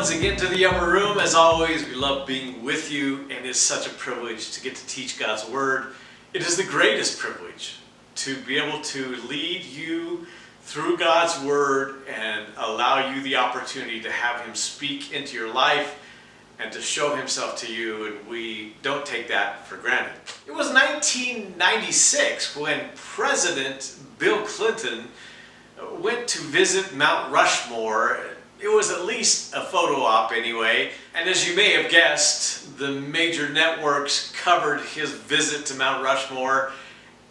once again to the upper room. As always, we love being with you, and it's such a privilege to get to teach God's Word. It is the greatest privilege to be able to lead you through God's Word and allow you the opportunity to have Him speak into your life and to show Himself to you, and we don't take that for granted. It was 1996 when President Bill Clinton went to visit Mount Rushmore. It was at least a photo op anyway, and as you may have guessed, the major networks covered his visit to Mount Rushmore,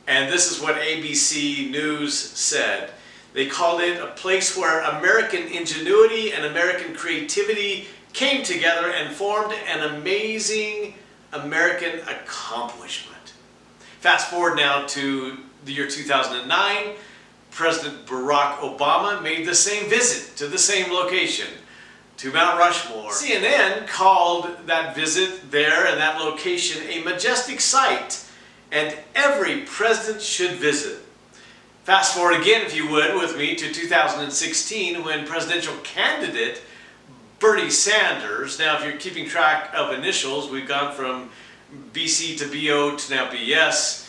and this is what ABC News said. They called it a place where American ingenuity and American creativity came together and formed an amazing American accomplishment. Fast forward now to the year 2009. President Barack Obama made the same visit to the same location, to Mount Rushmore. CNN called that visit there and that location a majestic sight, and every president should visit. Fast forward again, if you would, with me to 2016 when presidential candidate Bernie Sanders, now if you're keeping track of initials, we've gone from BC to BO to now BS.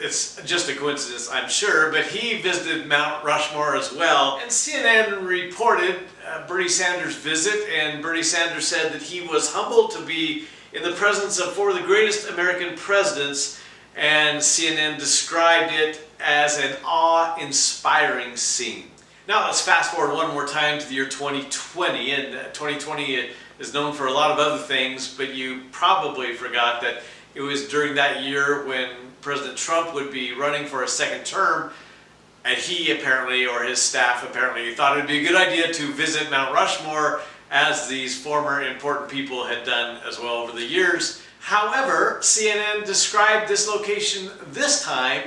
It's just a coincidence, I'm sure, but he visited Mount Rushmore as well. And CNN reported Bernie Sanders' visit, and Bernie Sanders said that he was humbled to be in the presence of four of the greatest American presidents, and CNN described it as an awe-inspiring scene. Now let's fast forward one more time to the year 2020, and 2020 is known for a lot of other things, but you probably forgot that it was during that year when President Trump would be running for a second term, and he apparently, or his staff apparently, thought it would be a good idea to visit Mount Rushmore, as these former important people had done as well over the years. However, CNN described this location this time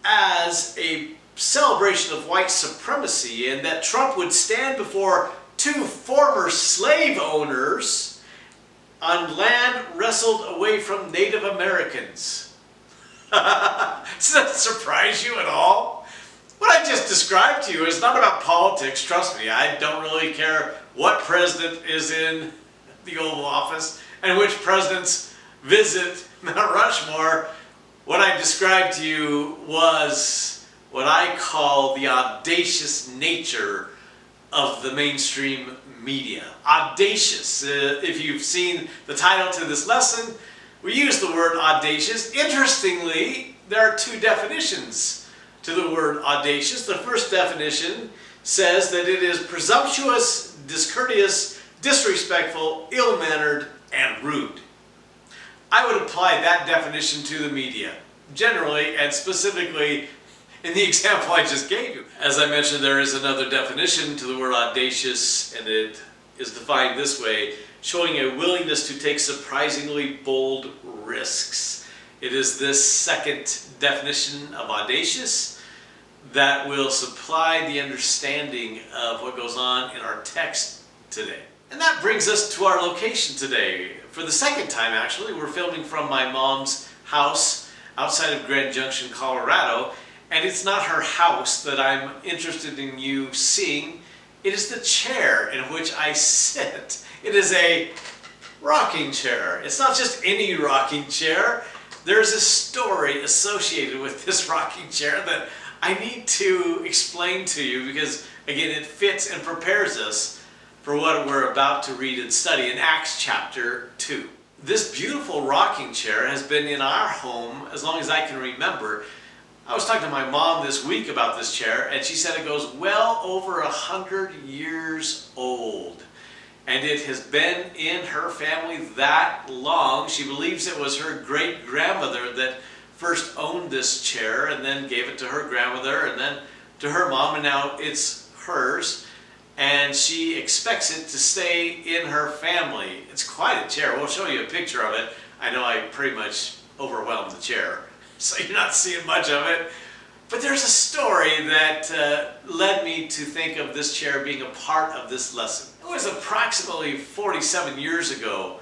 as a celebration of white supremacy, and that Trump would stand before two former slave owners on land wrestled away from Native Americans. Does that surprise you at all? What I just described to you is not about politics. Trust me, I don't really care what president is in the Oval Office and which presidents visit Mount Rushmore. What I described to you was what I call the audacious nature of the mainstream media. Audacious. If you've seen the title to this lesson, we use the word audacious. Interestingly, there are two definitions to the word audacious. The first definition says that it is presumptuous, discourteous, disrespectful, ill-mannered, and rude. I would apply that definition to the media, generally and specifically in the example I just gave you. As I mentioned, there is another definition to the word audacious, and it is defined this way: showing a willingness to take surprisingly bold risks. It is this second definition of audacious that will supply the understanding of what goes on in our text today. And that brings us to our location today. For the second time, actually, we're filming from my mom's house outside of Grand Junction, Colorado. And it's not her house that I'm interested in you seeing. It is the chair in which I sit. It is a rocking chair. It's not just any rocking chair. There's a story associated with this rocking chair that I need to explain to you because, again, it fits and prepares us for what we're about to read and study in Acts chapter 2. This beautiful rocking chair has been in our home as long as I can remember. I was talking to my mom this week about this chair, and she said it goes well over 100 years old. And it has been in her family that long. She believes it was her great-grandmother that first owned this chair and then gave it to her grandmother and then to her mom, and now it's hers. And she expects it to stay in her family. It's quite a chair. We'll show you a picture of it. I know I pretty much overwhelmed the chair, so you're not seeing much of it. But there's a story that led me to think of this chair being a part of this lesson. It was approximately 47 years ago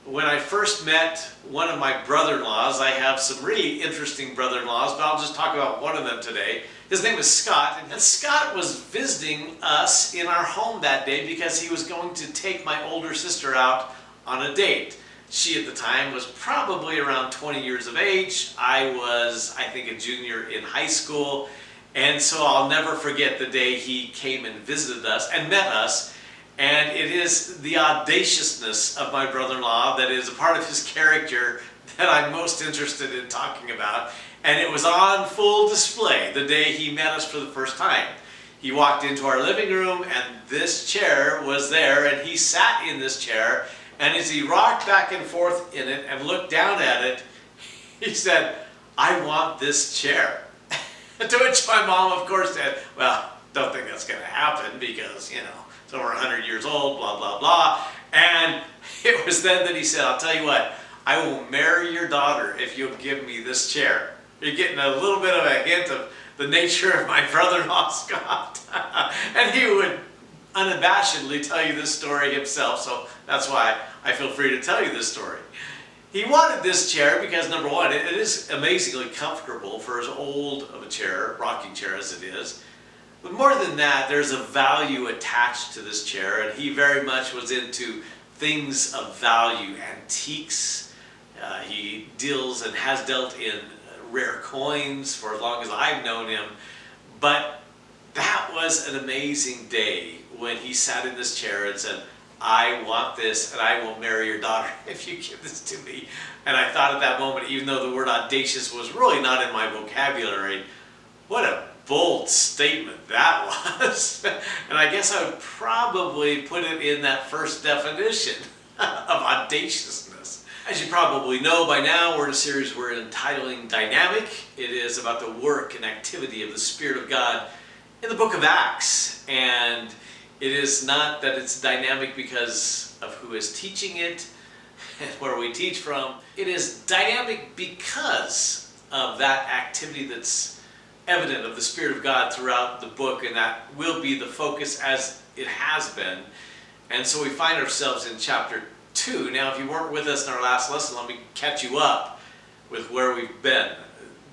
when I first met one of my brother-in-laws. I have some really interesting brother-in-laws, but I'll just talk about one of them today. His name is Scott, and Scott was visiting us in our home that day because he was going to take my older sister out on a date. She at the time was probably around 20 years of age. I was, I think, a junior in high school. And so I'll never forget the day he came and visited us and met us. And it is the audaciousness of my brother-in-law that is a part of his character that I'm most interested in talking about. And it was on full display the day he met us for the first time. He walked into our living room and this chair was there, and he sat in this chair, and as he rocked back and forth in it and looked down at it, he said, "I want this chair." To which my mom, of course, said, "Well, don't think that's going to happen because, you know, it's over 100 years old, blah, blah, blah." And it was then that he said, "I'll tell you what, I will marry your daughter if you'll give me this chair." You're getting a little bit of a hint of the nature of my brother-in-law, Scott. And he would unabashedly tell you this story himself, so that's why I feel free to tell you this story. He wanted this chair because, number one, it is amazingly comfortable for as old of a chair, rocking chair as it is. But more than that, there's a value attached to this chair, and he very much was into things of value, antiques. He deals and has dealt in rare coins for as long as I've known him. But that was an amazing day when he sat in this chair and said, "I want this and I will marry your daughter if you give this to me." And I thought at that moment, even though the word audacious was really not in my vocabulary, what a bold statement that was. And I guess I would probably put it in that first definition of audaciousness. As you probably know by now, we're in a series we're entitling Dynamic. It is about the work and activity of the Spirit of God in the book of Acts. And it is not that it's dynamic because of who is teaching it and where we teach from. It is dynamic because of that activity that's evident of the Spirit of God throughout the book, and that will be the focus as it has been. And so we find ourselves in chapter 2. Now, if you weren't with us in our last lesson, let me catch you up with where we've been.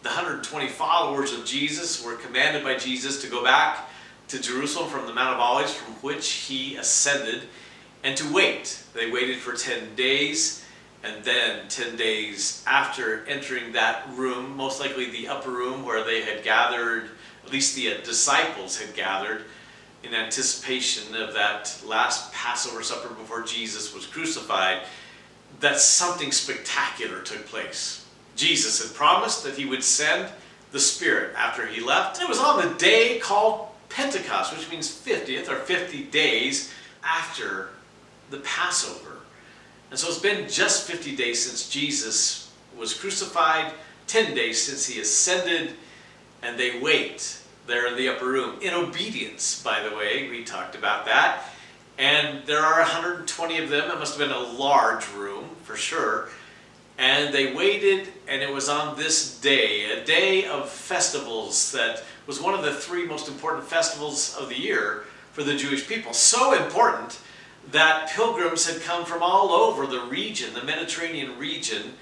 The 120 followers of Jesus were commanded by Jesus to go back to Jerusalem from the Mount of Olives, from which he ascended, and to wait. They waited for 10 days, and then 10 days after entering that room, most likely the upper room where they had gathered, at least the disciples had gathered, in anticipation of that last Passover supper before Jesus was crucified, that something spectacular took place. Jesus had promised that he would send the Spirit after he left. It was on the day called Pentecost, which means 50th or 50 days after the Passover. And so it's been just 50 days since Jesus was crucified, 10 days since he ascended, and they wait there in the upper room. In obedience, by the way, we talked about that. And there are 120 of them. It must have been a large room, for sure. And they waited, and it was on this day, a day of festivals that was one of the 3 most important festivals of the year for the Jewish people. So important that pilgrims had come from all over the region, the Mediterranean region,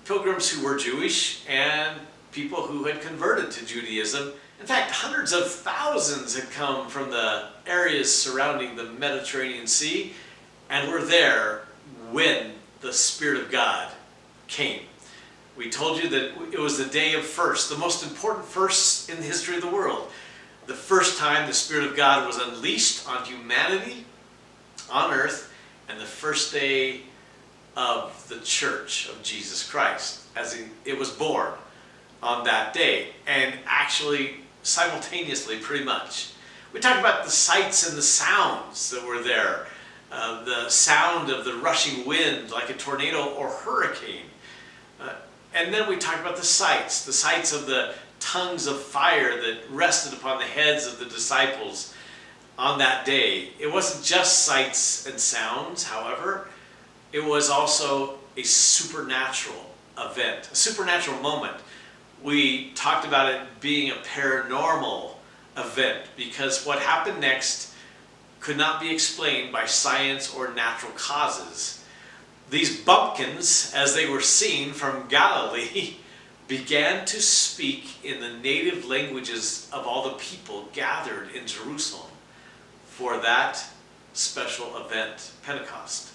pilgrims who were Jewish and people who had converted to Judaism. In fact, hundreds of thousands had come from the areas surrounding the Mediterranean Sea and were there when the Spirit of God came. We told you that it was the day of first, the most important first in the history of the world. The first time the Spirit of God was unleashed on humanity, on earth, and the first day of the Church of Jesus Christ, as it was born on that day, and actually simultaneously pretty much. We talked about the sights and the sounds that were there. The sound of the rushing wind like a tornado or hurricane. And then we talked about the sights of the tongues of fire that rested upon the heads of the disciples on that day. It wasn't just sights and sounds, however. It was also a supernatural event, a supernatural moment. We talked about it being a paranormal event because what happened next could not be explained by science or natural causes. These bumpkins, as they were seen from Galilee, began to speak in the native languages of all the people gathered in Jerusalem for that special event, Pentecost.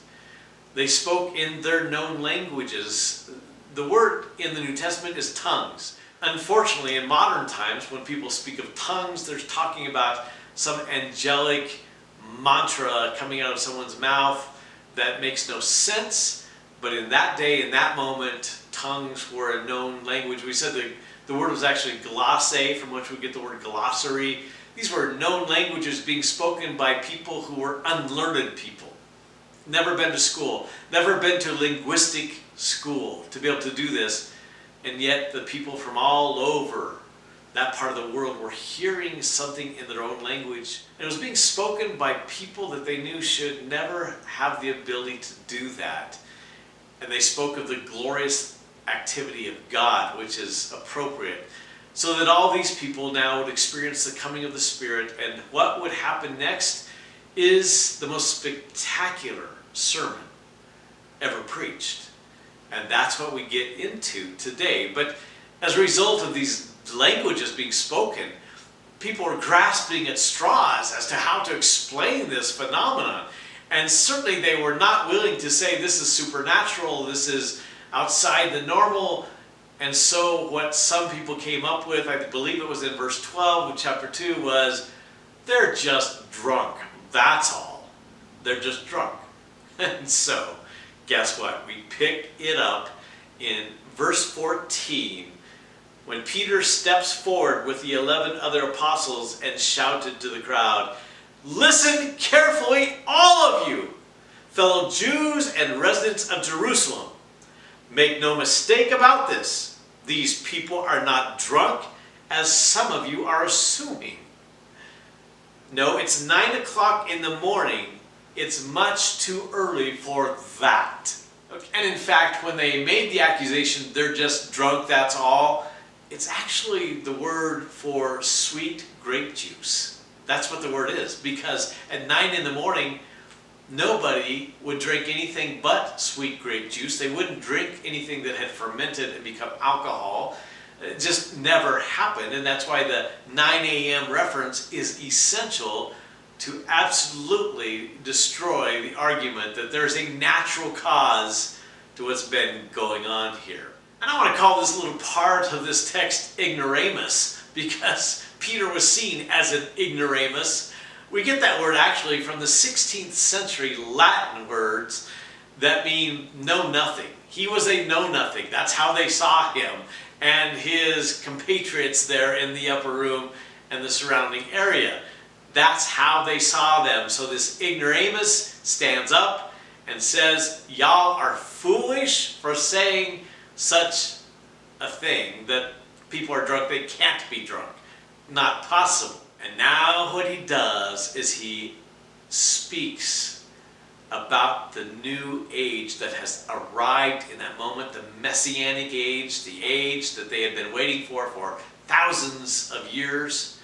They spoke in their known languages. The word in the New Testament is tongues. Unfortunately, in modern times, when people speak of tongues, they're talking about some angelic mantra coming out of someone's mouth that makes no sense. But in that day, in that moment, tongues were a known language. We said the word was actually glosse, from which we get the word glossary. These were known languages being spoken by people who were unlearned people. Never been to school, never been to linguistic school to be able to do this. And yet the people from all over that part of the world were hearing something in their own language. And it was being spoken by people that they knew should never have the ability to do that. And they spoke of the glorious activity of God, which is appropriate. So that all these people now would experience the coming of the Spirit. And what would happen next is the most spectacular sermon ever preached. And that's what we get into today. But as a result of these languages being spoken, people are grasping at straws as to how to explain this phenomenon. And certainly they were not willing to say this is supernatural, this is outside the normal. And so what some people came up with, I believe it was in verse 12 of chapter 2, was they're just drunk. That's all. They're just drunk. And so, guess what? We pick it up in verse 14 when Peter steps forward with the 11 other apostles and shouted to the crowd, "Listen carefully, all of you, fellow Jews and residents of Jerusalem. Make no mistake about this. These people are not drunk, as some of you are assuming. No, it's 9 o'clock in the morning. It's much too early for that." Okay. And in fact, when they made the accusation, they're just drunk, that's all, it's actually the word for sweet grape juice. That's what the word is, because at 9 in the morning, nobody would drink anything but sweet grape juice. They wouldn't drink anything that had fermented and become alcohol. It just never happened, and that's why the 9 a.m. reference is essential to absolutely destroy the argument that there's a natural cause to what's been going on here. And I want to call this little part of this text ignoramus, because Peter was seen as an ignoramus. We get that word actually from the 16th century Latin words that mean know nothing. He was a know nothing. That's how they saw him and his compatriots there in the upper room and the surrounding area. That's how they saw them. So this ignoramus stands up and says, y'all are foolish for saying such a thing, that people are drunk. They can't be drunk. Not possible. And now what he does is he speaks about the new age that has arrived in that moment, the Messianic age, the age that they had been waiting for thousands of years.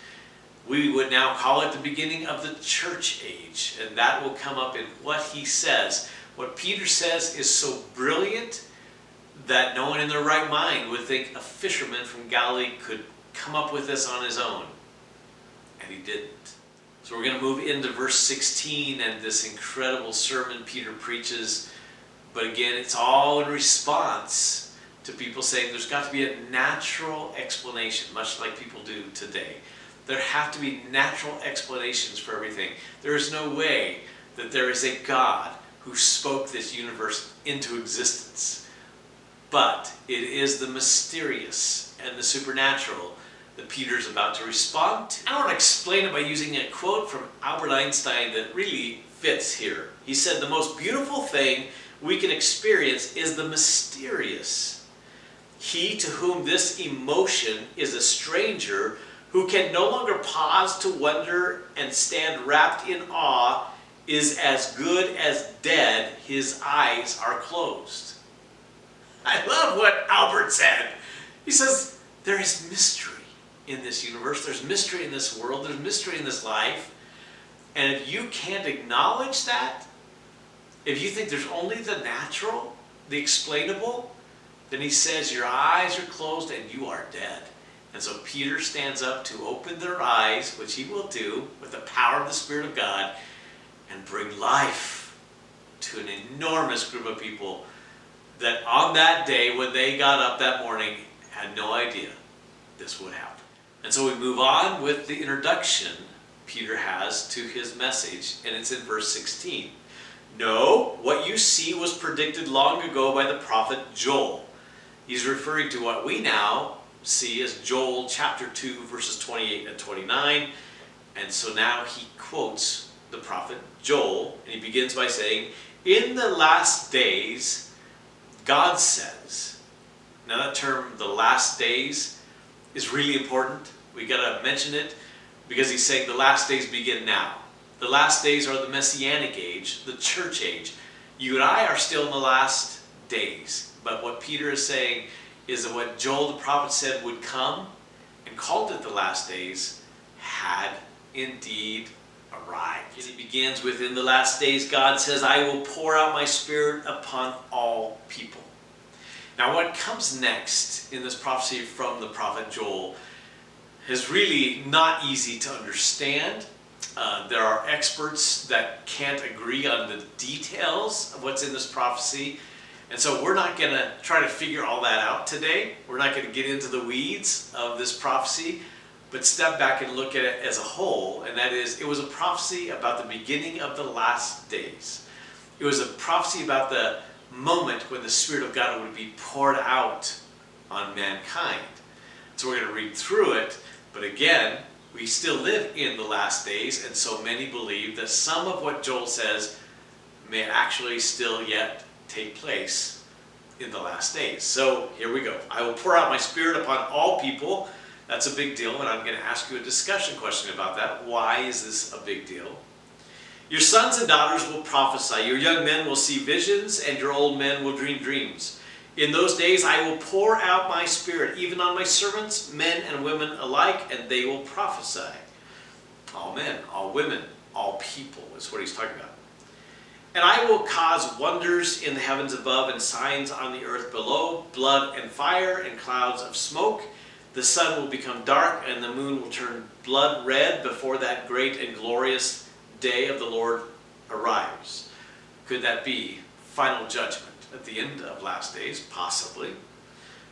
We would now call it the beginning of the church age, and that will come up in what he says. What Peter says is so brilliant that no one in their right mind would think a fisherman from Galilee could come up with this on his own. And he didn't. So we're going to move into verse 16 and this incredible sermon Peter preaches. But again, it's all in response to people saying there's got to be a natural explanation, much like people do today. There have to be natural explanations for everything. There is no way that there is a God who spoke this universe into existence. But it is the mysterious and the supernatural that Peter's about to respond to. I want to explain it by using a quote from Albert Einstein that really fits here. He said, "The most beautiful thing we can experience is the mysterious. He to whom this emotion is a stranger, who can no longer pause to wonder and stand wrapped in awe, is as good as dead. His eyes are closed." I love what Albert said. He says, there is mystery in this universe. There's mystery in this world. There's mystery in this life. And if you can't acknowledge that, if you think there's only the natural, the explainable, Then he says, your eyes are closed and you are dead. And so Peter stands up to open their eyes, which he will do with the power of the Spirit of God, and bring life to an enormous group of people that on that day, when they got up that morning, had no idea this would happen. And so we move on with the introduction Peter has to his message, and it's in verse 16. No, what you see was predicted long ago by the prophet Joel. He's referring to what we now see as Joel chapter 2, verses 28 and 29. And so now he quotes the prophet Joel, and he begins by saying, in the last days, God says. Now that term, the last days, is really important. We got to mention it because he's saying the last days begin now. The last days are the Messianic age, the church age. You and I are still in the last days. But what Peter is saying is that what Joel the prophet said would come and called it the last days had indeed arrived. And he begins with, in the last days, God says, I will pour out my Spirit upon all people. Now what comes next in this prophecy from the prophet Joel is really not easy to understand. There are experts that can't agree on the details of what's in this prophecy. And so we're not going to try to figure all that out today. We're not going to get into the weeds of this prophecy, but step back and look at it as a whole. And that is, it was a prophecy about the beginning of the last days. It was a prophecy about the moment when the Spirit of God would be poured out on mankind. So we're going to read through it, but again, we still live in the last days, and so many believe that some of what Joel says may actually still yet take place in the last days. So here we go. I will pour out my Spirit upon all people. That's a big deal, and I'm going to ask you a discussion question about that. Why is this a big deal? Your sons and daughters will prophesy. Your young men will see visions, and your old men will dream dreams. In those days I will pour out my Spirit, even on my servants, men and women alike, and they will prophesy. All men, all women, all people is what he's talking about. And I will cause wonders in the heavens above and signs on the earth below, blood and fire and clouds of smoke. The sun will become dark and the moon will turn blood red before that great and glorious day of the Lord arrives. Could that be final judgment at the end of last days? Possibly.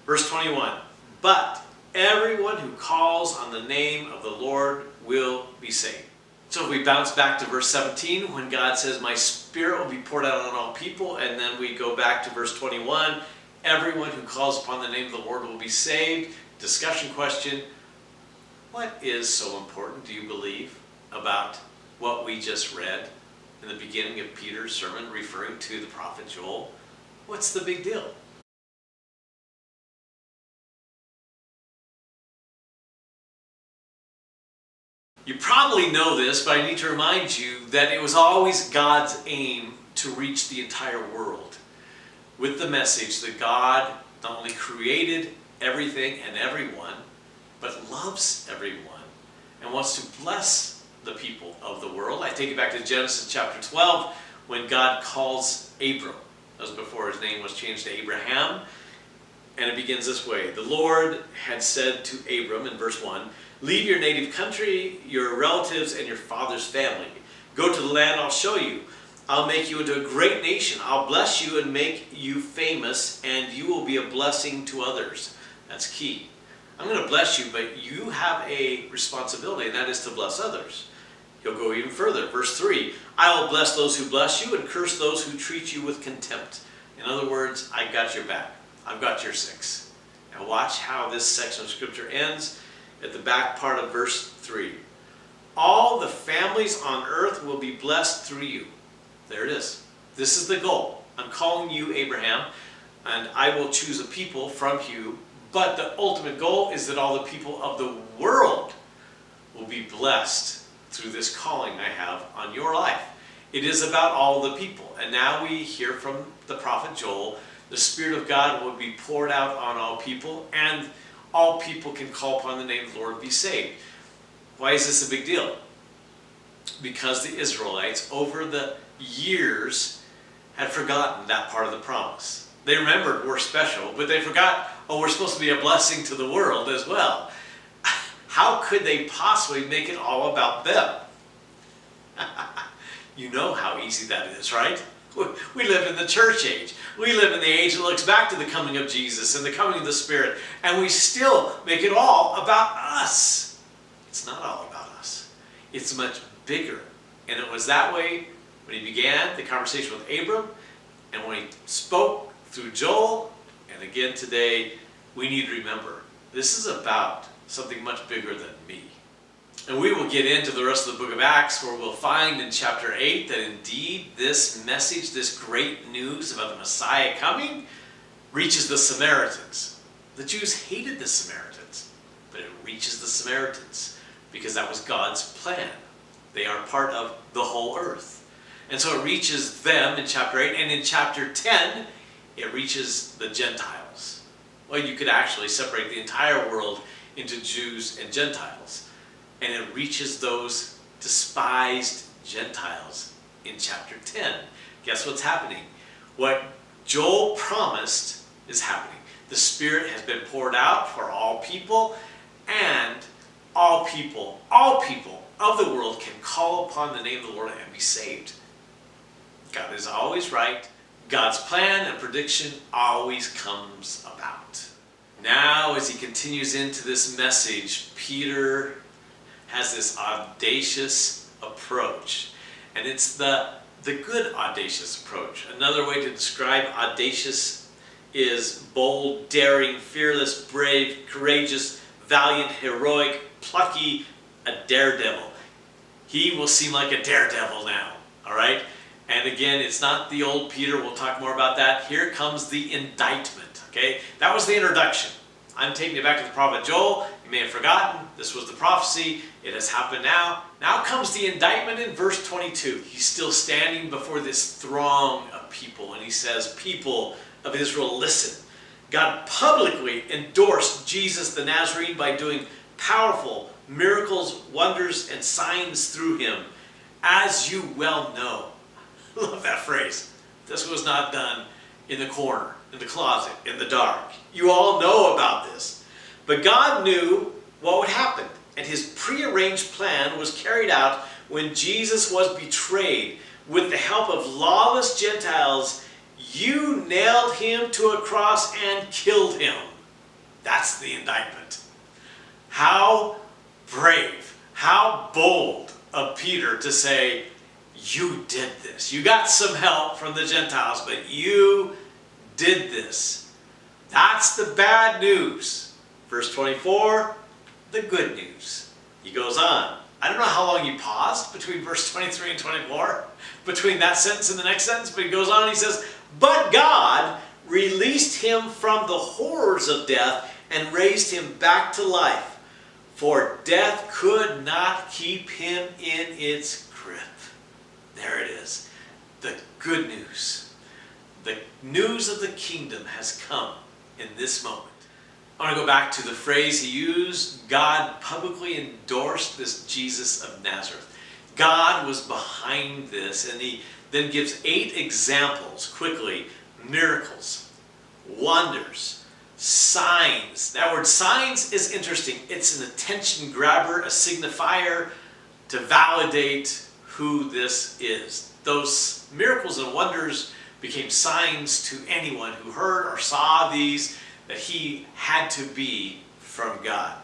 Verse 21, but everyone who calls on the name of the Lord will be saved. So if we bounce back to verse 17, when God says, my Spirit will be poured out on all people, and then we go back to verse 21, everyone who calls upon the name of the Lord will be saved. Discussion question, what is so important, do you believe, about what we just read in the beginning of Peter's sermon referring to the prophet Joel? What's the big deal? You probably know this, but I need to remind you that it was always God's aim to reach the entire world with the message that God not only created everything and everyone, but loves everyone and wants to bless the people of the world. I take you back to Genesis chapter 12 when God calls Abram. That was before his name was changed to Abraham. And it begins this way. The Lord had said to Abram in verse 1, leave your native country, your relatives, and your father's family. Go to the land I'll show you. I'll make you into a great nation. I'll bless you and make you famous, and you will be a blessing to others. That's key. I'm going to bless you, but you have a responsibility, and that is to bless others. He'll go even further. Verse 3, I will bless those who bless you and curse those who treat you with contempt. In other words, I got your back. I've got your six. Now watch how this section of Scripture ends at the back part of verse 3. All the families on earth will be blessed through you. There it is. This is the goal. I'm calling you Abraham, and I will choose a people from you. But the ultimate goal is that all the people of the world will be blessed through this calling I have on your life. It is about all the people. And now we hear from the prophet Joel, the Spirit of God will be poured out on all people, and all people can call upon the name of the Lord and be saved. Why is this a big deal? Because the Israelites, over the years, had forgotten that part of the promise. They remembered we're special, but they forgot, oh, we're supposed to be a blessing to the world as well. How could they possibly make it all about them? You know how easy that is, right? We live in the church age. We live in the age that looks back to the coming of Jesus and the coming of the Spirit, and we still make it all about us. It's not all about us. It's much bigger. And it was that way when he began the conversation with Abram, and when he spoke through Joel, and again today, we need to remember, this is about something much bigger than me. And we will get into the rest of the book of Acts, where we'll find in chapter 8 that indeed this message, this great news about the Messiah coming, reaches the Samaritans. The Jews hated the Samaritans, but it reaches the Samaritans because that was God's plan. They are part of the whole earth. And so it reaches them in chapter 8, and in chapter 10, it reaches the Gentiles. Well, you could actually separate the entire world into Jews and Gentiles. And it reaches those despised Gentiles in chapter 10. Guess what's happening? What Joel promised is happening. The Spirit has been poured out for all people, and all people of the world can call upon the name of the Lord and be saved. God is always right. God's plan and prediction always comes about. Now, as he continues into this message, Peter has this audacious approach. And it's the good audacious approach. Another way to describe audacious is bold, daring, fearless, brave, courageous, valiant, heroic, plucky, a daredevil. He will seem like a daredevil now, all right? And again, it's not the old Peter. We'll talk more about that. Here comes the indictment, okay? That was the introduction. I'm taking you back to the prophet Joel. You may have forgotten. This was the prophecy. It has happened now. Now comes the indictment in verse 22. He's still standing before this throng of people, and he says, people of Israel, listen. God publicly endorsed Jesus the Nazarene by doing powerful miracles, wonders, and signs through him, as you well know. I love that phrase. This was not done in the corner, in the closet, in the dark. You all know about this. But God knew what would happen, and his prearranged plan was carried out when Jesus was betrayed. With the help of lawless Gentiles, you nailed him to a cross and killed him. That's the indictment. How brave, how bold of Peter to say, you did this. You got some help from the Gentiles, but you did this. That's the bad news. Verse 24, the good news. He goes on. I don't know how long he paused between verse 23 and 24, between that sentence and the next sentence, but he goes on and he says, but God released him from the horrors of death and raised him back to life, for death could not keep him in its grip. There it is. The good news. The news of the kingdom has come in this moment. I want to go back to the phrase he used. God publicly endorsed this Jesus of Nazareth. God was behind this, and he then gives 8 examples quickly. Miracles, wonders, signs. That word signs is interesting. It's an attention grabber, a signifier to validate who this is. Those miracles and wonders became signs to anyone who heard or saw these, that he had to be from God.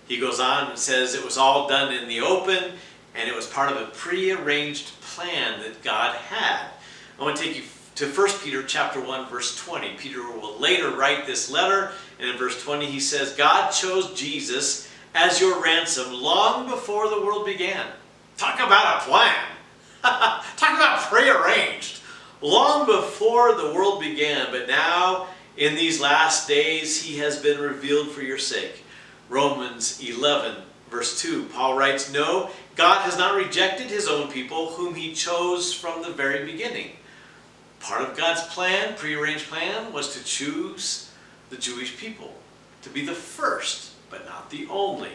He goes on and says it was all done in the open, and it was part of a prearranged plan that God had. I want to take you to 1 Peter chapter 1, verse 20. Peter will later write this letter, and in verse 20 he says, God chose Jesus as your ransom long before the world began. Talk about a plan. Talk about prearranged. Long before the world began, but now in these last days he has been revealed for your sake. Romans 11, verse 2, Paul writes, no, God has not rejected his own people whom he chose from the very beginning. Part of God's plan, prearranged plan, was to choose the Jewish people to be the first, but not the only.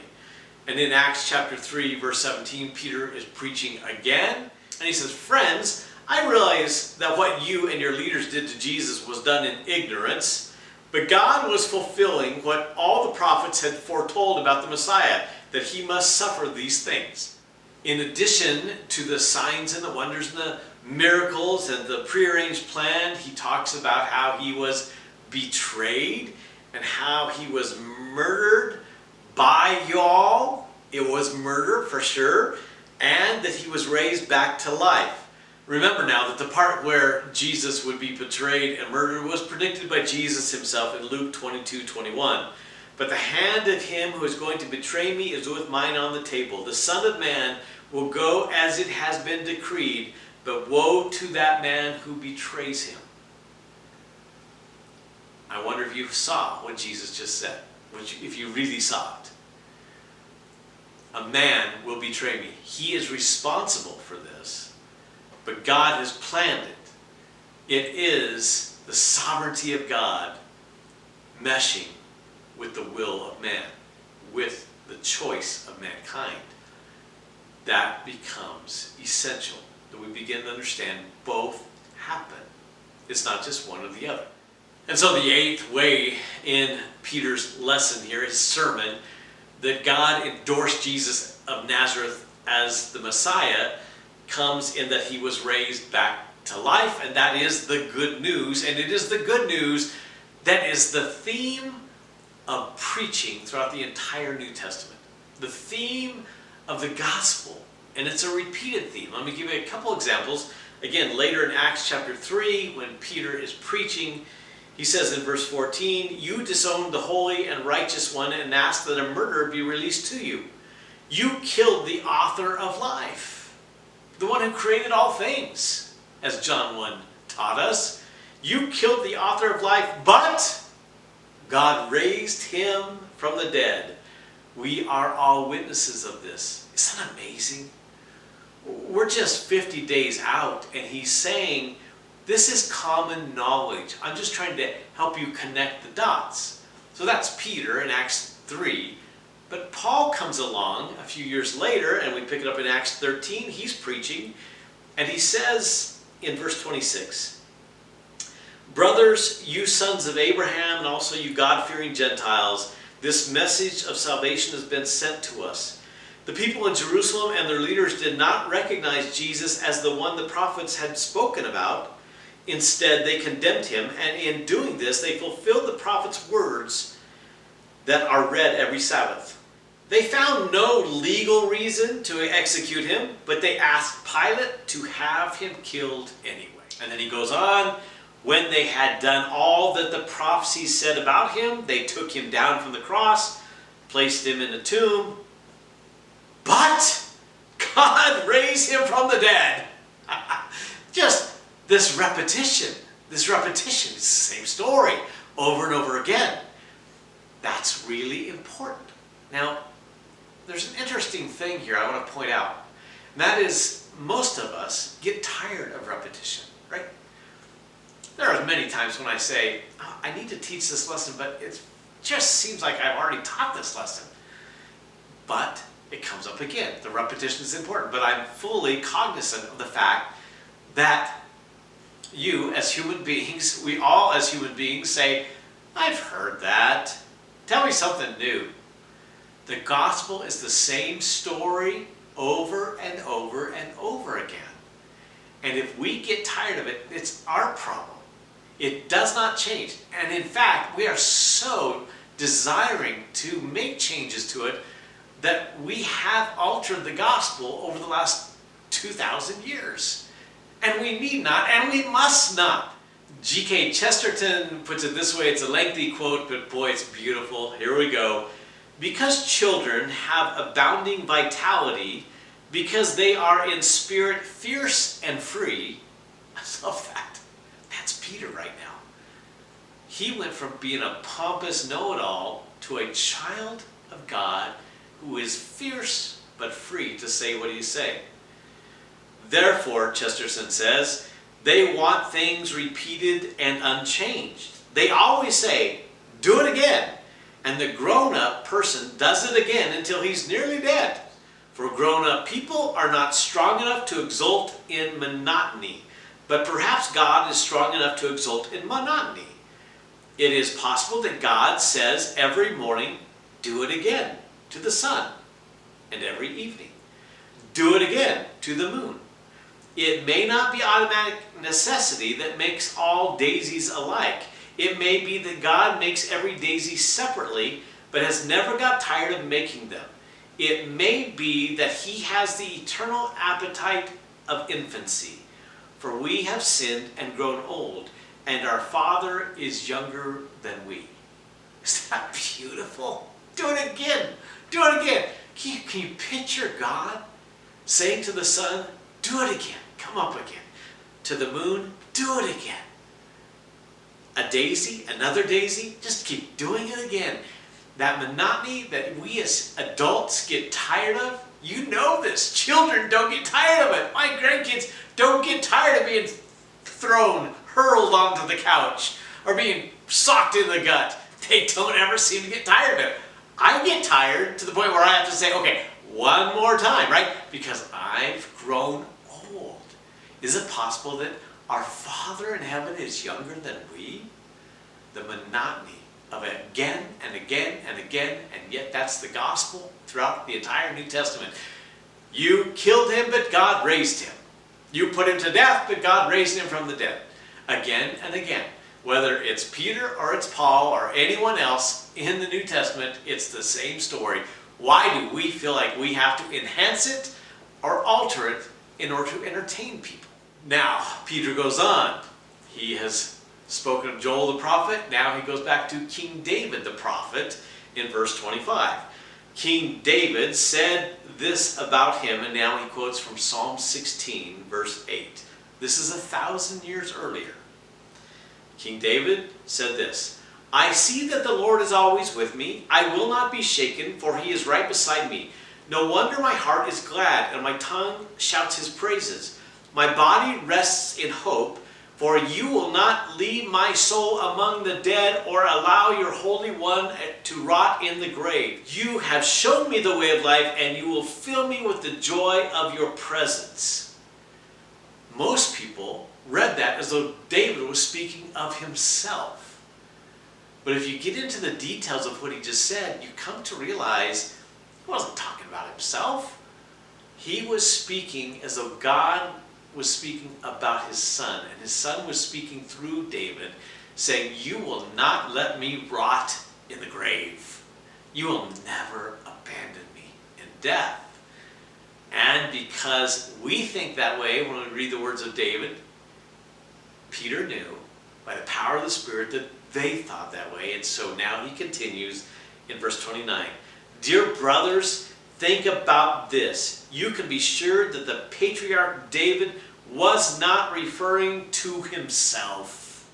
And in Acts chapter 3, verse 17, Peter is preaching again, and he says, friends, I realize that what you and your leaders did to Jesus was done in ignorance, but God was fulfilling what all the prophets had foretold about the Messiah, that he must suffer these things. In addition to the signs and the wonders and the miracles and the prearranged plan, he talks about how he was betrayed and how he was murdered by y'all. It was murder for sure. And that he was raised back to life. Remember now that the part where Jesus would be betrayed and murdered was predicted by Jesus himself in Luke 22:21. But the hand of him who is going to betray me is with mine on the table. The Son of Man will go as it has been decreed, but woe to that man who betrays him. I wonder if you saw what Jesus just said, if you really saw it. A man will betray me. He is responsible for this, but God has planned it. It is the sovereignty of God meshing with the will of man, with the choice of mankind. That becomes essential, that we begin to understand both happen. It's not just one or the other. And so the eighth way in Peter's lesson here, his sermon, that God endorsed Jesus of Nazareth as the Messiah, comes in that he was raised back to life, and that is the good news. And it is the good news that is the theme of preaching throughout the entire New Testament. The theme of the gospel, and it's a repeated theme. Let me give you a couple examples. Again, later in Acts chapter 3, when Peter is preaching, he says in verse 14, "You disowned the holy and righteous one and asked that a murderer be released to you. You killed the author of life, the one who created all things," as John 1 taught us. "You killed the author of life, but God raised him from the dead. We are all witnesses of this." Isn't that amazing? We're just 50 days out, and he's saying, this is common knowledge. I'm just trying to help you connect the dots. So that's Peter in Acts 3. But Paul comes along a few years later, and we pick it up in Acts 13. He's preaching, and he says in verse 26, "Brothers, you sons of Abraham, and also you God-fearing Gentiles, this message of salvation has been sent to us. The people in Jerusalem and their leaders did not recognize Jesus as the one the prophets had spoken about. Instead, they condemned him, and in doing this, they fulfilled the prophet's words that are read every Sabbath. They found no legal reason to execute him, but they asked Pilate to have him killed anyway." And then he goes on, "When they had done all that the prophecies said about him, they took him down from the cross, placed him in a tomb. But God raised him from the dead." Just this repetition, it's the same story over and over again. That's really important. Now, there's an interesting thing here I want to point out. And that is, most of us get tired of repetition, right? There are many times when I say, "Oh, I need to teach this lesson, but it just seems like I've already taught this lesson." But it comes up again. The repetition is important, but I'm fully cognizant of the fact that you as human beings, we all as human beings say, "I've heard that. Tell me something new." The gospel is the same story over and over and over again. And if we get tired of it, it's our problem. It does not change. And in fact, we are so desiring to make changes to it that we have altered the gospel over the last 2,000 years. And we need not, and we must not. G.K. Chesterton puts it this way. It's a lengthy quote, but boy, it's beautiful. Here we go. "Because children have abounding vitality, because they are in spirit fierce and free." I love that. That's Peter right now. He went from being a pompous know-it-all to a child of God who is fierce but free to say what he's saying. "Therefore," Chesterton says, "they want things repeated and unchanged. They always say, 'Do it again.' And the grown-up person does it again until he's nearly dead. For grown-up people are not strong enough to exult in monotony. But perhaps God is strong enough to exult in monotony. It is possible that God says every morning, do it again to the sun, and every evening, do it again to the moon. It may not be automatic necessity that makes all daisies alike. It may be that God makes every daisy separately, but has never got tired of making them. It may be that he has the eternal appetite of infancy, for we have sinned and grown old, and our Father is younger than we. Is that beautiful? Do it again. Do it again. Can you picture God saying to the sun, do it again, come up again. To the moon, do it again. A daisy, another daisy, just keep doing it again. That monotony that we as adults get tired of, you know this. Children don't get tired of it. My grandkids don't get tired of being hurled onto the couch, or being socked in the gut. They don't ever seem to get tired of it. I get tired to the point where I have to say, okay, one more time, right? Because I've grown old. Is it possible that our Father in heaven is younger than we? The monotony of again and again and again, and yet that's the gospel throughout the entire New Testament. You killed him, but God raised him. You put him to death, but God raised him from the dead. Again and again. Whether it's Peter or it's Paul or anyone else in the New Testament, it's the same story. Why do we feel like we have to enhance it or alter it in order to entertain people? Now, Peter goes on. He has spoken of Joel the prophet. Now he goes back to King David the prophet in verse 25. King David said this about him, and now he quotes from Psalm 16, verse 8. This is 1,000 years earlier. King David said this, I see that the Lord is always with me. I will not be shaken, for he is right beside me. No wonder my heart is glad, and my tongue shouts his praises. My body rests in hope, for you will not leave my soul among the dead or allow your Holy One to rot in the grave. You have shown me the way of life, and you will fill me with the joy of your presence. Most people read that as though David was speaking of himself. But if you get into the details of what he just said, you come to realize he wasn't talking about himself. He was speaking as though God was speaking about his son, and his son was speaking through David, saying, you will not let me rot in the grave. You will never abandon me in death. And because we think that way when we read the words of David, Peter knew by the power of the Spirit that they thought that way, and so now he continues in verse 29. Dear brothers, think about this. You can be sure that the patriarch David was not referring to himself.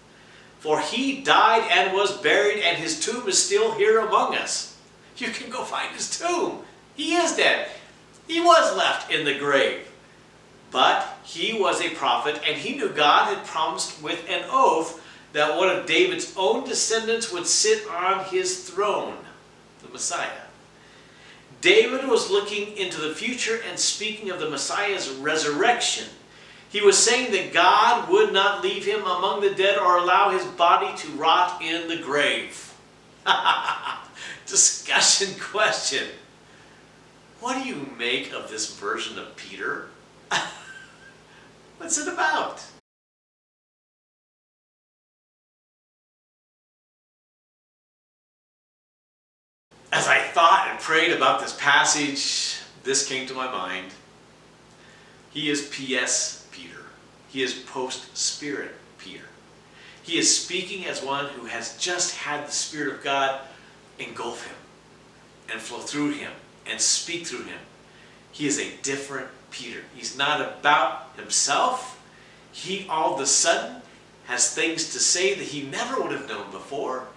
For he died and was buried, and his tomb is still here among us. You can go find his tomb. He is dead. He was left in the grave. But he was a prophet, and he knew God had promised with an oath that one of David's own descendants would sit on his throne, the Messiah. David was looking into the future and speaking of the Messiah's resurrection. He was saying that God would not leave him among the dead or allow his body to rot in the grave. Discussion question. What do you make of this version of Peter? What's it about? As I thought and prayed about this passage, this came to my mind. He is P.S. Peter. He is post-Spirit Peter. He is speaking as one who has just had the Spirit of God engulf him and flow through him and speak through him. He is a different Peter. He's not about himself. He all of a sudden has things to say that he never would have known before.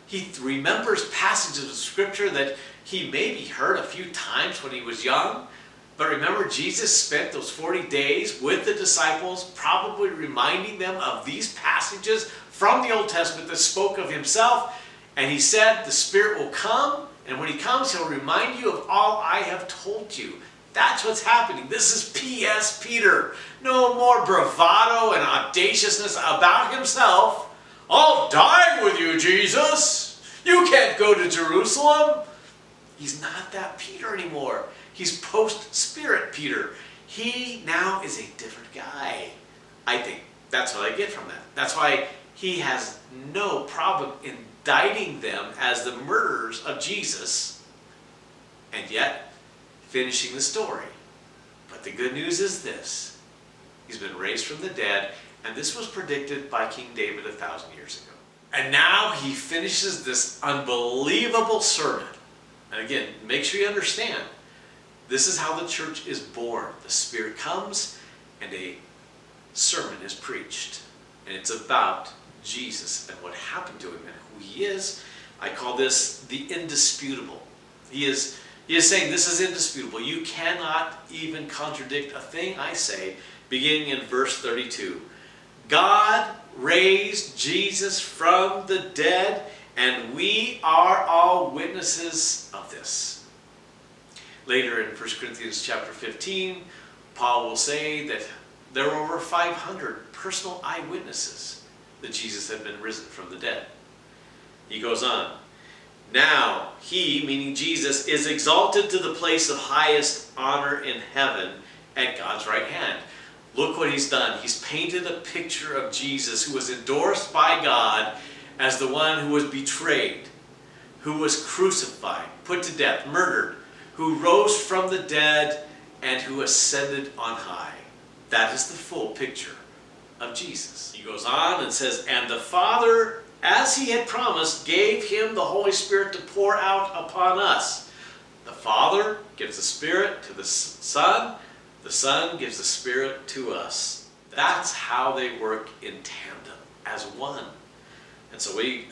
He remembers passages of Scripture that he maybe heard a few times when he was young. But remember, Jesus spent those 40 days with the disciples, probably reminding them of these passages from the Old Testament that spoke of himself. And he said, the Spirit will come, and when he comes, he'll remind you of all I have told you. That's what's happening. This is P.S. Peter. No more bravado and audaciousness about himself. I'll die with you, Jesus. You can't go to Jerusalem. He's not that Peter anymore. He's post-Spirit Peter. He now is a different guy. I think that's what I get from that. That's why he has no problem indicting them as the murderers of Jesus, and yet finishing the story. But the good news is this: he's been raised from the dead, and this was predicted by King David 1,000 years ago. And now he finishes this unbelievable sermon. And again, make sure you understand, this is how the church is born. The Spirit comes and a sermon is preached. And it's about Jesus and what happened to him and who he is. I call this the indisputable. He is saying this is indisputable. You cannot even contradict a thing I say, beginning in verse 32. God raised Jesus from the dead, and we are all witnesses of this. Later in 1 Corinthians chapter 15, Paul will say that there were over 500 personal eyewitnesses that Jesus had been risen from the dead. He goes on. Now he, meaning Jesus, is exalted to the place of highest honor in heaven at God's right hand. Look what he's done. He's painted a picture of Jesus who was endorsed by God as the one who was betrayed, who was crucified, put to death, murdered, who rose from the dead, and who ascended on high. That is the full picture of Jesus. He goes on and says, and the Father, as he had promised, gave him the Holy Spirit to pour out upon us. The Father gives the Spirit to the Son. The Son gives the Spirit to us. That's how they work in tandem, as one. And so he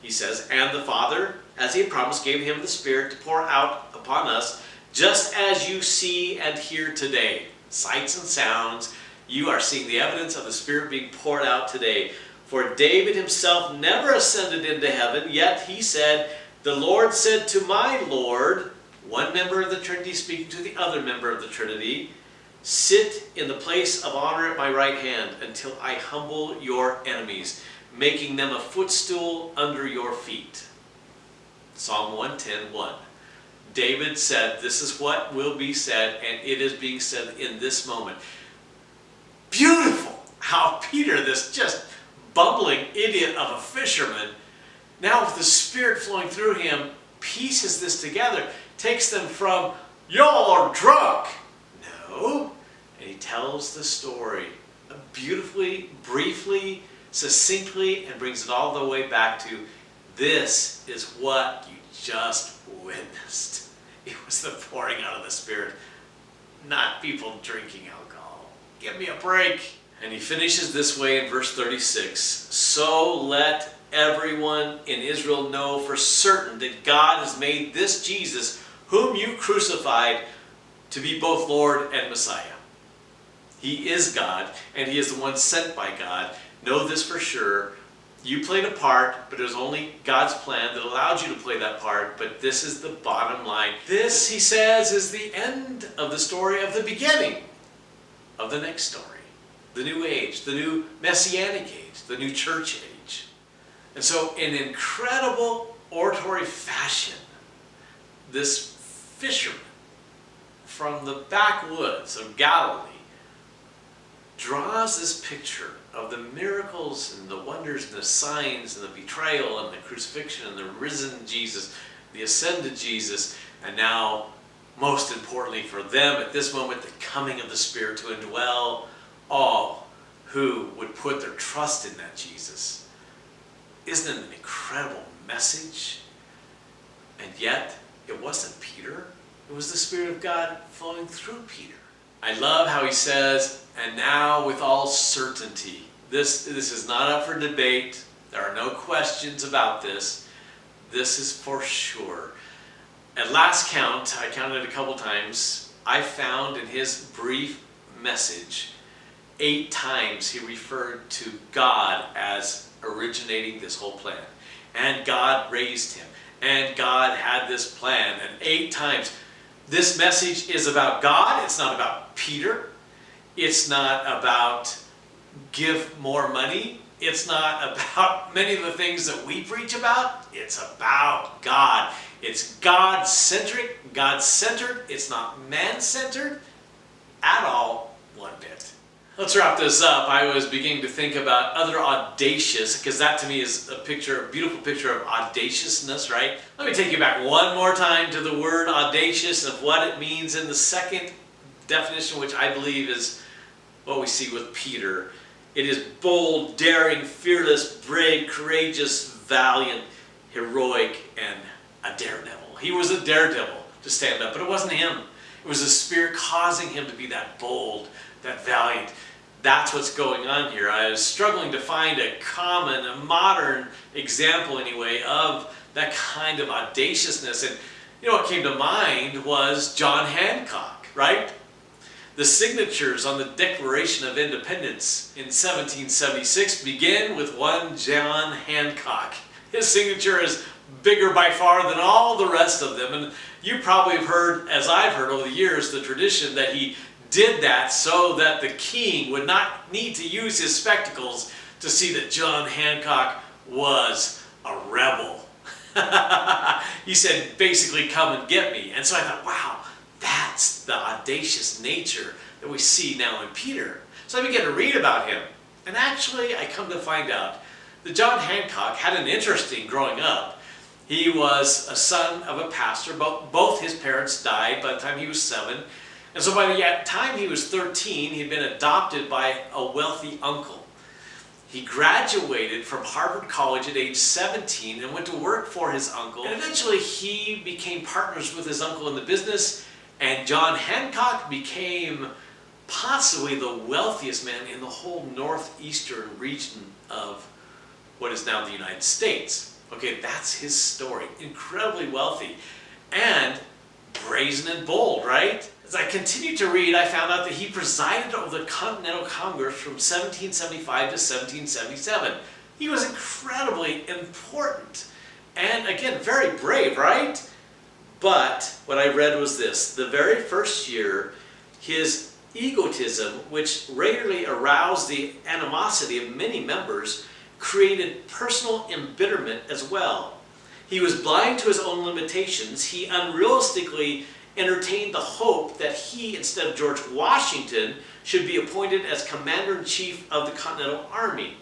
says, and the Father, as he had promised, gave him the Spirit to pour out upon us, just as you see and hear today. Sights and sounds. You are seeing the evidence of the Spirit being poured out today. For David himself never ascended into heaven, yet he said, the Lord said to my Lord, one member of the Trinity speaking to the other member of the Trinity, sit in the place of honor at my right hand until I humble your enemies, making them a footstool under your feet. Psalm 110:1. David said, this is what will be said, and it is being said in this moment. Beautiful how Peter, this just bumbling idiot of a fisherman, now with the Spirit flowing through him, pieces this together, takes them from, y'all are drunk. No. And he tells the story beautifully, briefly, succinctly, and brings it all the way back to, this is what you just witnessed. It was the pouring out of the Spirit, not people drinking alcohol. Give me a break. And he finishes this way in verse 36. So let everyone in Israel know for certain that God has made this Jesus, whom you crucified, to be both Lord and Messiah. He is God, and he is the one sent by God. Know this for sure. You played a part, but it was only God's plan that allowed you to play that part. But this is the bottom line. This, he says, is the end of the story of the beginning of the next story. The new age, the new messianic age, the new church age. And so in incredible oratory fashion, this fisherman from the backwoods of Galilee draws this picture of the miracles and the wonders and the signs and the betrayal and the crucifixion and the risen Jesus, the ascended Jesus, and now, most importantly for them at this moment, the coming of the Spirit to indwell all who would put their trust in that Jesus. Isn't it an incredible message? And yet, it wasn't Peter. It was the Spirit of God flowing through Peter. I love how he says, and now with all certainty. This is not up for debate. There are no questions about this. This is for sure. At last count, I counted a couple times, I found in his brief message 8 times he referred to God as originating this whole plan. And God raised him. And God had this plan. And 8 times. This message is about God. It's not about Peter. It's not about give more money. It's not about many of the things that we preach about. It's about God. It's God-centric, God-centered. It's not man-centered at all, one bit. Let's wrap this up. I was beginning to think about other audacious, because that to me is a beautiful picture of audaciousness, right? Let me take you back one more time to the word audacious and what it means in the second definition, which I believe is what we see with Peter. It is bold, daring, fearless, brave, courageous, valiant, heroic, and a daredevil. He was a daredevil to stand up, but it wasn't him. It was the Spirit causing him to be that bold, that valiant. That's what's going on here. I was struggling to find a modern example anyway, of that kind of audaciousness. And what came to mind was John Hancock, right? The signatures on the Declaration of Independence in 1776 begin with one John Hancock. His signature is bigger by far than all the rest of them. And you probably have heard, as I've heard over the years, the tradition that he did that so that the king would not need to use his spectacles to see that John Hancock was a rebel. He said, basically, come and get me. And so I thought, wow, that's the audacious nature that we see now in Peter. So I began to read about him. And actually, I come to find out that John Hancock had an interesting growing up. He was a son of a pastor. Both his parents died by the time he was 7. And so by the time he was 13, he'd been adopted by a wealthy uncle. He graduated from Harvard College at age 17 and went to work for his uncle. And eventually he became partners with his uncle in the business, and John Hancock became possibly the wealthiest man in the whole northeastern region of what is now the United States. Okay, that's his story. Incredibly wealthy and brazen and bold, right? As I continued to read, I found out that he presided over the Continental Congress from 1775 to 1777. He was incredibly important and, again, very brave, right? But what I read was this: the very first year, his egotism, which regularly aroused the animosity of many members, created personal embitterment as well. He was blind to his own limitations. He unrealistically entertained the hope that he, instead of George Washington, should be appointed as Commander-in-Chief of the Continental Army.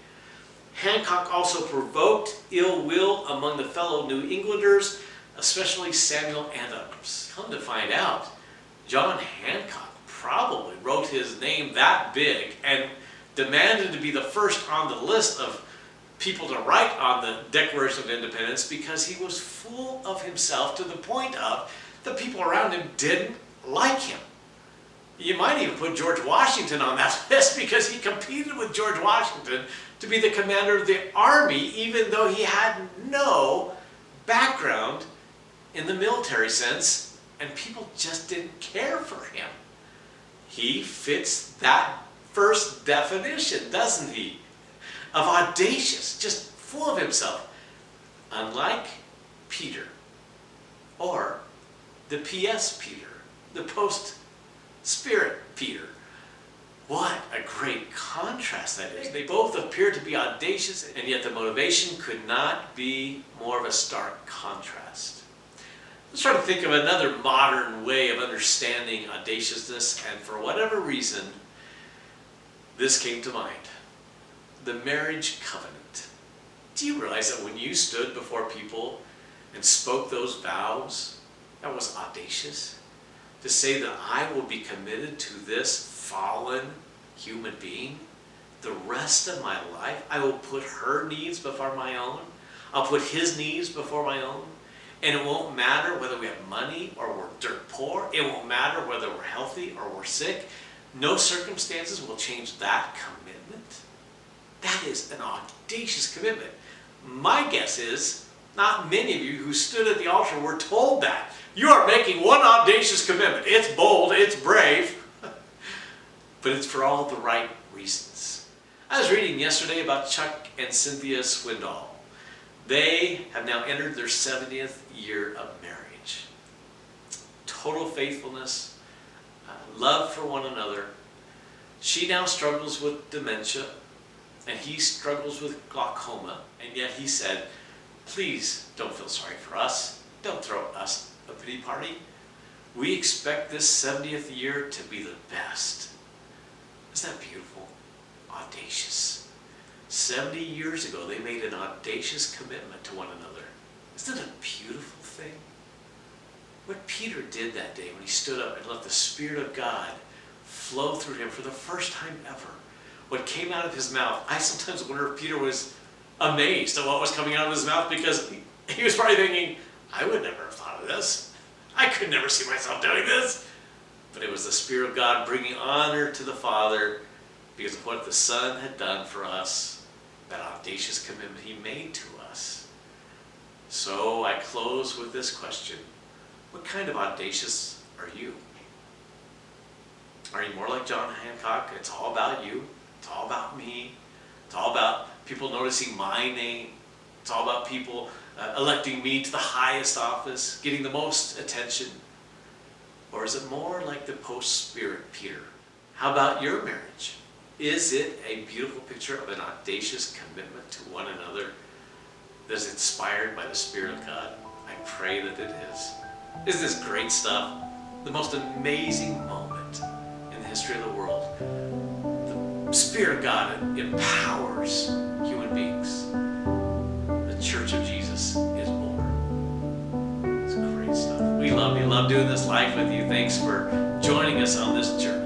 Hancock also provoked ill will among the fellow New Englanders, especially Samuel Adams. Come to find out, John Hancock probably wrote his name that big and demanded to be the first on the list of people to write on the Declaration of Independence because he was full of himself to the point of the people around him didn't like him. You might even put George Washington on that list because he competed with George Washington to be the commander of the army, even though he had no background in the military sense, and people just didn't care for him. He fits that first definition, doesn't he? Of audacious, just full of himself. Unlike Peter, or the P.S. Peter, the post-Spirit Peter. What a great contrast that is. They both appear to be audacious, and yet the motivation could not be more of a stark contrast. Let's try to think of another modern way of understanding audaciousness, and for whatever reason, this came to mind. The marriage covenant. Do you realize that when you stood before people and spoke those vows, that was audacious? To say that I will be committed to this fallen human being the rest of my life. I will put her needs before my own. I'll put his needs before my own. And it won't matter whether we have money or we're dirt poor. It won't matter whether we're healthy or we're sick. No circumstances will change that commitment. That is an audacious commitment. My guess is not many of you who stood at the altar were told that. You are making one audacious commitment. It's bold, it's brave, but it's for all the right reasons. I was reading yesterday about Chuck and Cynthia Swindoll. They have now entered their 70th year of marriage. total faithfulness, love for one another. She now struggles with dementia, and he struggles with glaucoma, and yet he said, please don't feel sorry for us. Don't throw us a pity party. We expect this 70th year to be the best. Isn't that beautiful? Audacious. 70 years ago, they made an audacious commitment to one another. Isn't that a beautiful thing? What Peter did that day when he stood up and let the Spirit of God flow through him for the first time ever. What came out of his mouth, I sometimes wonder if Peter was amazed at what was coming out of his mouth, because he was probably thinking, I would never have thought of this. I could never see myself doing this. But it was the Spirit of God bringing honor to the Father because of what the Son had done for us, that audacious commitment he made to us. So I close with this question. What kind of audacious are you? Are you more like John Hancock? It's all about you. It's all about me. It's all about people noticing my name. It's all about people electing me to the highest office, getting the most attention. Or is it more like the post-Spirit Peter? How about your marriage? Is it a beautiful picture of an audacious commitment to one another that is inspired by the Spirit of God? I pray that it is. Isn't this great stuff? The most amazing moment in the history of the world. The Spirit of God empowers human beings. The Church of Jesus is born. It's great stuff. We love you. Love doing this life with you. Thanks for joining us on this journey.